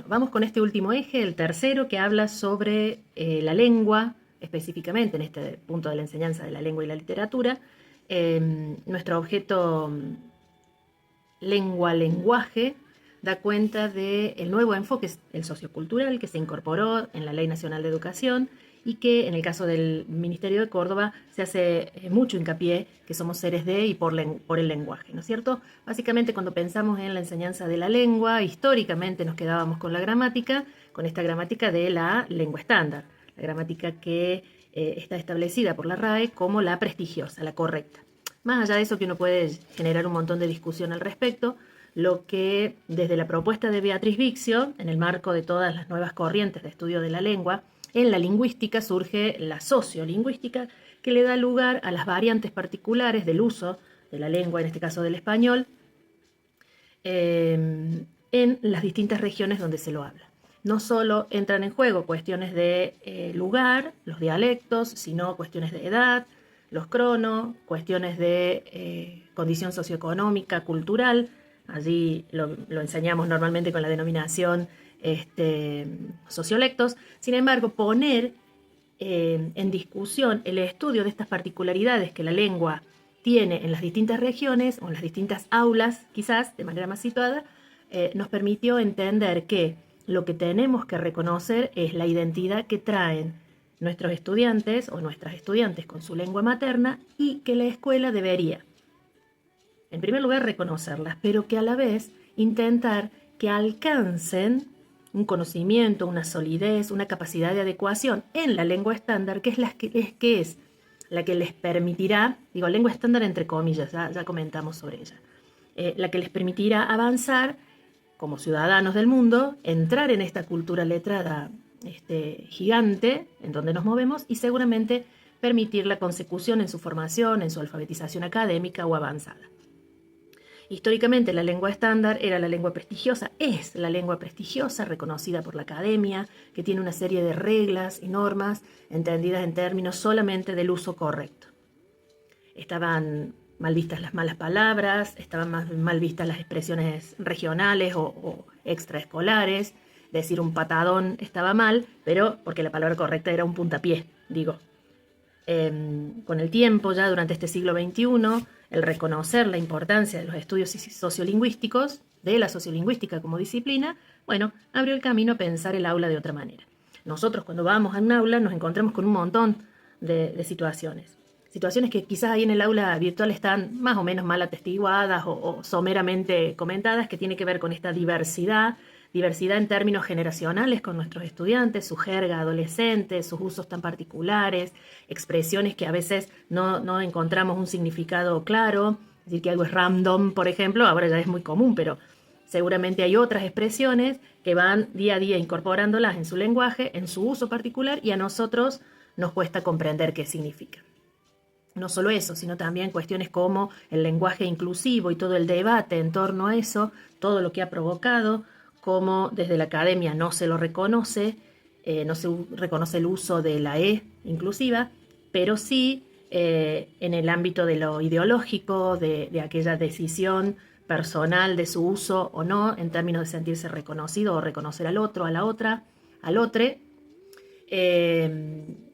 vamos con este último eje, el tercero, que habla sobre la lengua, específicamente en este punto de la enseñanza de la lengua y la literatura. Nuestro objeto lengua-lenguaje da cuenta del nuevo enfoque, el sociocultural, que se incorporó en la Ley Nacional de Educación y que en el caso del Ministerio de Córdoba se hace mucho hincapié que somos seres de y por el lenguaje, ¿no es cierto? Básicamente cuando pensamos en la enseñanza de la lengua, históricamente nos quedábamos con la gramática, con esta gramática de la lengua estándar, la gramática que está establecida por la RAE como la prestigiosa, la correcta. Más allá de eso, que uno puede generar un montón de discusión al respecto, lo que desde la propuesta de Beatriz Vixio, en el marco de todas las nuevas corrientes de estudio de la lengua, en la lingüística surge la sociolingüística, que le da lugar a las variantes particulares del uso de la lengua, en este caso del español, en las distintas regiones donde se lo habla. No solo entran en juego cuestiones de lugar, los dialectos, sino cuestiones de edad, los cronos, cuestiones de condición socioeconómica, cultural. Allí lo enseñamos normalmente con la denominación sociolectos. Sin embargo, poner en discusión el estudio de estas particularidades que la lengua tiene en las distintas regiones o en las distintas aulas, quizás de manera más situada, nos permitió entender que lo que tenemos que reconocer es la identidad que traen nuestros estudiantes o nuestras estudiantes con su lengua materna y que la escuela debería, en primer lugar, reconocerlas, pero que a la vez intentar que alcancen un conocimiento, una solidez, una capacidad de adecuación en la lengua estándar, que es la que les permitirá, digo lengua estándar entre comillas, ya comentamos sobre ella, la que les permitirá avanzar como ciudadanos del mundo, entrar en esta cultura letrada gigante en donde nos movemos y seguramente permitir la consecución en su formación, en su alfabetización académica o avanzada. Históricamente la lengua estándar era la lengua prestigiosa, es la lengua prestigiosa reconocida por la academia, que tiene una serie de reglas y normas entendidas en términos solamente del uso correcto. Estaban mal vistas las malas palabras, estaban mal vistas las expresiones regionales o extraescolares. Decir un patadón estaba mal, pero porque la palabra correcta era un puntapié, digo. Con el tiempo, ya durante este siglo XXI, el reconocer la importancia de los estudios sociolingüísticos, de la sociolingüística como disciplina, bueno, abrió el camino a pensar el aula de otra manera. Nosotros cuando vamos a un aula nos encontramos con un montón de situaciones. Situaciones que quizás ahí en el aula virtual están más o menos mal atestiguadas o someramente comentadas, que tiene que ver con esta diversidad en términos generacionales con nuestros estudiantes, su jerga adolescente, sus usos tan particulares, expresiones que a veces no encontramos un significado claro, es decir, que algo es random, por ejemplo, ahora ya es muy común, pero seguramente hay otras expresiones que van día a día incorporándolas en su lenguaje, en su uso particular, y a nosotros nos cuesta comprender qué significa. No solo eso, sino también cuestiones como el lenguaje inclusivo y todo el debate en torno a eso, todo lo que ha provocado, como desde la academia no se lo reconoce, no se reconoce el uso de la E inclusiva, pero sí en el ámbito de lo ideológico, de aquella decisión personal de su uso o no, en términos de sentirse reconocido o reconocer al otro, a la otra, al otro.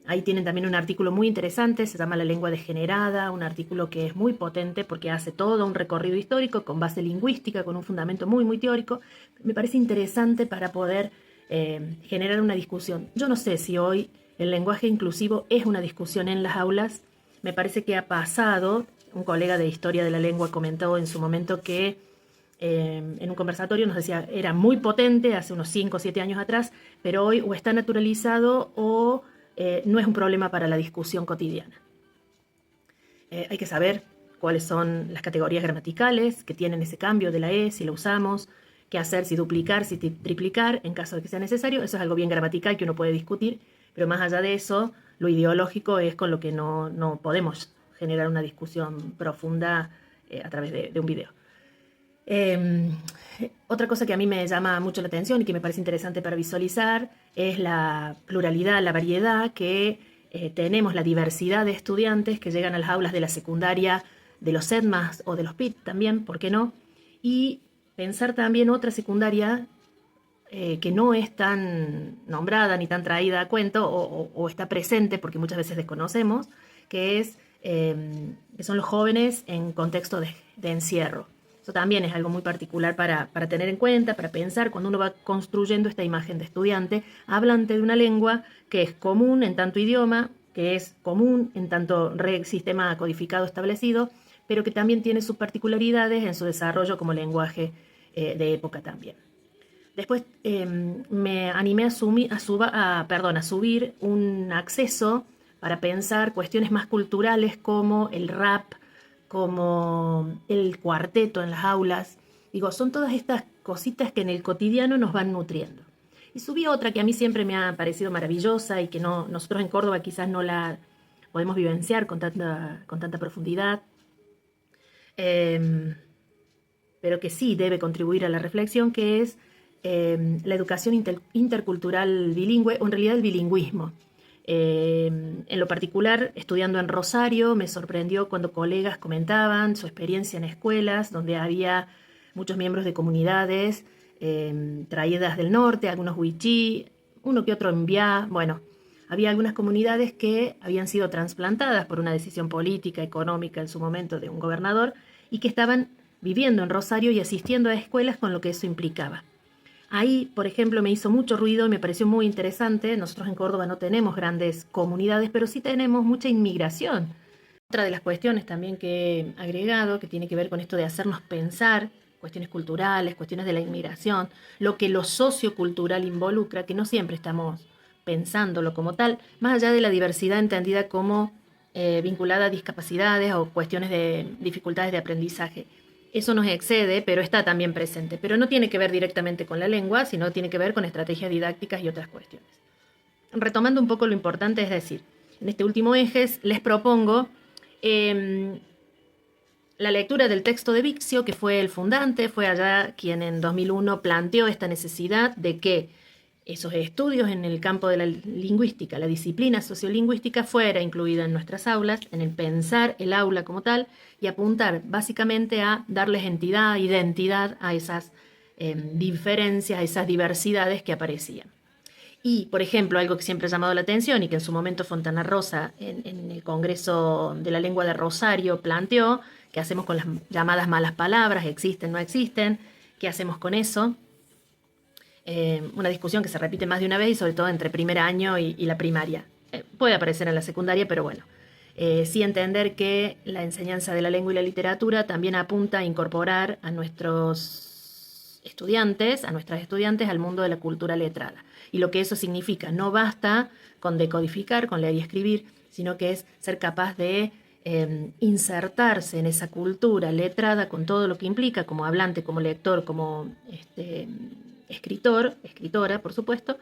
Ahí tienen también un artículo muy interesante, se llama La lengua degenerada, un artículo que es muy potente porque hace todo un recorrido histórico con base lingüística, con un fundamento muy, muy teórico. Me parece interesante para poder generar una discusión. Yo no sé si hoy el lenguaje inclusivo es una discusión en las aulas. Me parece que ha pasado. Un colega de Historia de la Lengua comentó en su momento que en un conversatorio nos decía, era muy potente hace unos 5 o 7 años atrás, pero hoy o está naturalizado o no es un problema para la discusión cotidiana. Hay que saber cuáles son las categorías gramaticales que tienen ese cambio de la E, si la usamos, qué hacer, si duplicar, si triplicar, en caso de que sea necesario. Eso es algo bien gramatical que uno puede discutir, pero más allá de eso, lo ideológico es con lo que no podemos generar una discusión profunda a través de un video. Otra cosa que a mí me llama mucho la atención y que me parece interesante para visualizar es la pluralidad, la variedad que tenemos, la diversidad de estudiantes que llegan a las aulas de la secundaria, de los SEDMAS o de los PIT también, ¿por qué no? Y pensar también otra secundaria que no es tan nombrada ni tan traída a cuento o está presente porque muchas veces desconocemos, que son los jóvenes en contexto de encierro. Eso también es algo muy particular para tener en cuenta, para pensar cuando uno va construyendo esta imagen de estudiante hablante de una lengua que es común en tanto idioma, que es común en tanto sistema codificado establecido, pero que también tiene sus particularidades en su desarrollo como lenguaje de época también. Después me animé a subir un acceso para pensar cuestiones más culturales como el rap, como el cuarteto en las aulas. Digo, son todas estas cositas que en el cotidiano nos van nutriendo. Y subí otra que a mí siempre me ha parecido maravillosa y que nosotros en Córdoba quizás no la podemos vivenciar con tanta profundidad, pero que sí debe contribuir a la reflexión, que es la educación intercultural bilingüe, o en realidad el bilingüismo. En lo particular, estudiando en Rosario, me sorprendió cuando colegas comentaban su experiencia en escuelas donde había muchos miembros de comunidades traídas del norte, algunos wichí, uno que otro mbiá. Bueno, había algunas comunidades que habían sido trasplantadas por una decisión política, económica en su momento de un gobernador y que estaban viviendo en Rosario y asistiendo a escuelas con lo que eso implicaba. Ahí, por ejemplo, me hizo mucho ruido y me pareció muy interesante. Nosotros en Córdoba no tenemos grandes comunidades, pero sí tenemos mucha inmigración. Otra de las cuestiones también que he agregado, que tiene que ver con esto de hacernos pensar, cuestiones culturales, cuestiones de la inmigración, lo que lo sociocultural involucra, que no siempre estamos pensándolo como tal, más allá de la diversidad entendida como vinculada a discapacidades o cuestiones de dificultades de aprendizaje. Eso nos excede, pero está también presente. Pero no tiene que ver directamente con la lengua, sino tiene que ver con estrategias didácticas y otras cuestiones. Retomando un poco lo importante, es decir, en este último eje les propongo la lectura del texto de Vixio, que fue el fundante, fue allá quien en 2001 planteó esta necesidad de que esos estudios en el campo de la lingüística, la disciplina sociolingüística, fuera incluida en nuestras aulas, en el pensar el aula como tal y apuntar básicamente a darles entidad, identidad a esas diferencias, a esas diversidades que aparecían. Y, por ejemplo, algo que siempre ha llamado la atención y que en su momento Fontana Rosa en el Congreso de la Lengua de Rosario planteó, ¿qué hacemos con las llamadas malas palabras? ¿Existen, no existen? ¿Qué hacemos con eso? Una discusión que se repite más de una vez y sobre todo entre primer año y la primaria. Puede aparecer en la secundaria, pero bueno. Sí entender que la enseñanza de la lengua y la literatura también apunta a incorporar a nuestros estudiantes, a nuestras estudiantes, al mundo de la cultura letrada. Y lo que eso significa, no basta con decodificar, con leer y escribir, sino que es ser capaz de insertarse en esa cultura letrada con todo lo que implica, como hablante, como lector, como escritor, escritora, por supuesto,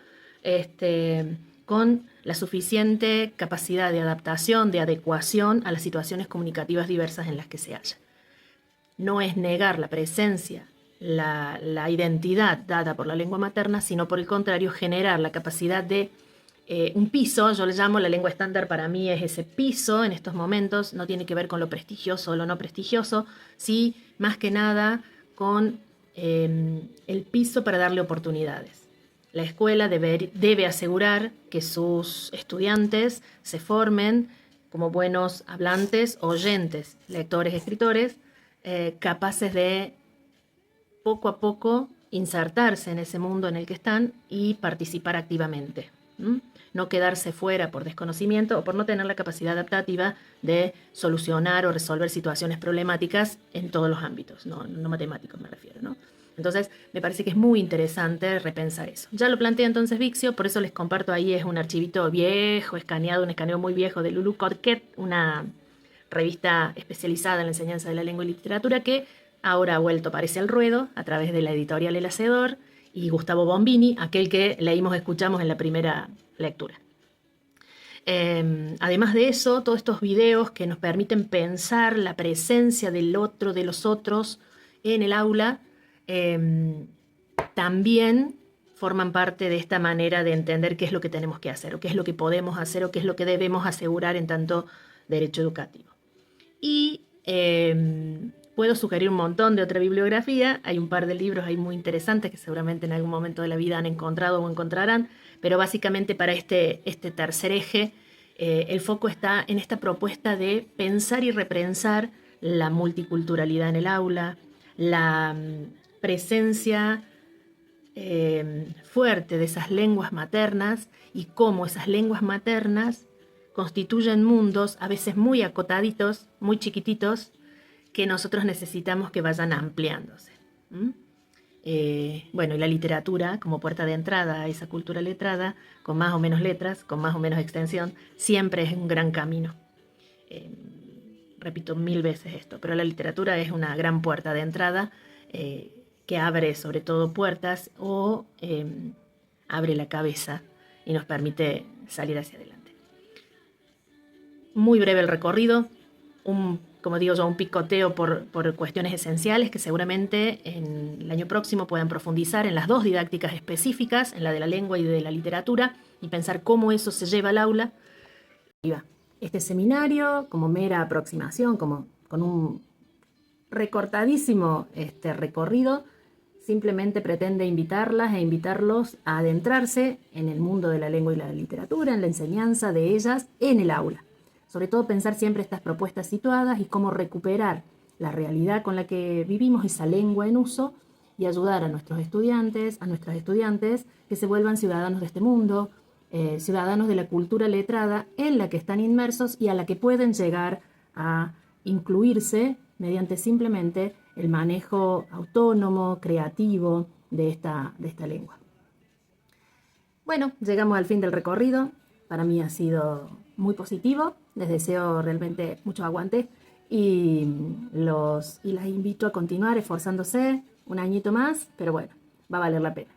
con la suficiente capacidad de adaptación, de adecuación a las situaciones comunicativas diversas en las que se halla. No es negar la presencia, la identidad dada por la lengua materna, sino por el contrario, generar la capacidad de un piso. Yo le llamo la lengua estándar, para mí es ese piso en estos momentos, no tiene que ver con lo prestigioso o lo no prestigioso, sí, más que nada con el piso para darle oportunidades. La escuela debe asegurar que sus estudiantes se formen como buenos hablantes, oyentes, lectores, escritores, capaces de poco a poco insertarse en ese mundo en el que están y participar activamente. No quedarse fuera por desconocimiento o por no tener la capacidad adaptativa de solucionar o resolver situaciones problemáticas en todos los ámbitos, no matemáticos me refiero, ¿no? Entonces, me parece que es muy interesante repensar eso. Ya lo plantea entonces Vixio, por eso les comparto ahí, es un archivito viejo, escaneado, un escaneo muy viejo de Lulu Corquet, una revista especializada en la enseñanza de la lengua y literatura que ahora ha vuelto, parece, al ruedo a través de la editorial El Hacedor y Gustavo Bombini, aquel que leímos, escuchamos en la primera lectura. Además de eso, todos estos videos que nos permiten pensar la presencia del otro, de los otros en el aula, también forman parte de esta manera de entender qué es lo que tenemos que hacer, o qué es lo que podemos hacer, o qué es lo que debemos asegurar en tanto derecho educativo. Y Puedo sugerir un montón de otra bibliografía, hay un par de libros ahí muy interesantes que seguramente en algún momento de la vida han encontrado o encontrarán, pero básicamente para este tercer eje, el foco está en esta propuesta de pensar y repensar la multiculturalidad en el aula, la presencia fuerte de esas lenguas maternas y cómo esas lenguas maternas constituyen mundos a veces muy acotaditos, muy chiquititos, que nosotros necesitamos que vayan ampliándose. Bueno, y la literatura como puerta de entrada a esa cultura letrada, con más o menos letras, con más o menos extensión, siempre es un gran camino. Repito 1000 veces esto, pero la literatura es una gran puerta de entrada que abre sobre todo puertas o abre la cabeza y nos permite salir hacia adelante. Muy breve el recorrido, como digo yo, un picoteo por cuestiones esenciales que seguramente en el año próximo puedan profundizar en las dos didácticas específicas, en la de la lengua y de la literatura, y pensar cómo eso se lleva al aula. Este seminario, como mera aproximación, como con un recortadísimo recorrido, simplemente pretende invitarlas e invitarlos a adentrarse en el mundo de la lengua y la literatura, en la enseñanza de ellas en el aula. Sobre todo pensar siempre estas propuestas situadas y cómo recuperar la realidad con la que vivimos, esa lengua en uso, y ayudar a nuestros estudiantes, a nuestras estudiantes, que se vuelvan ciudadanos de este mundo, ciudadanos de la cultura letrada en la que están inmersos y a la que pueden llegar a incluirse mediante simplemente el manejo autónomo, creativo de esta lengua. Bueno, llegamos al fin del recorrido. Para mí ha sido muy positivo. Les deseo realmente mucho aguante y las invito a continuar esforzándose un añito más, pero bueno, va a valer la pena.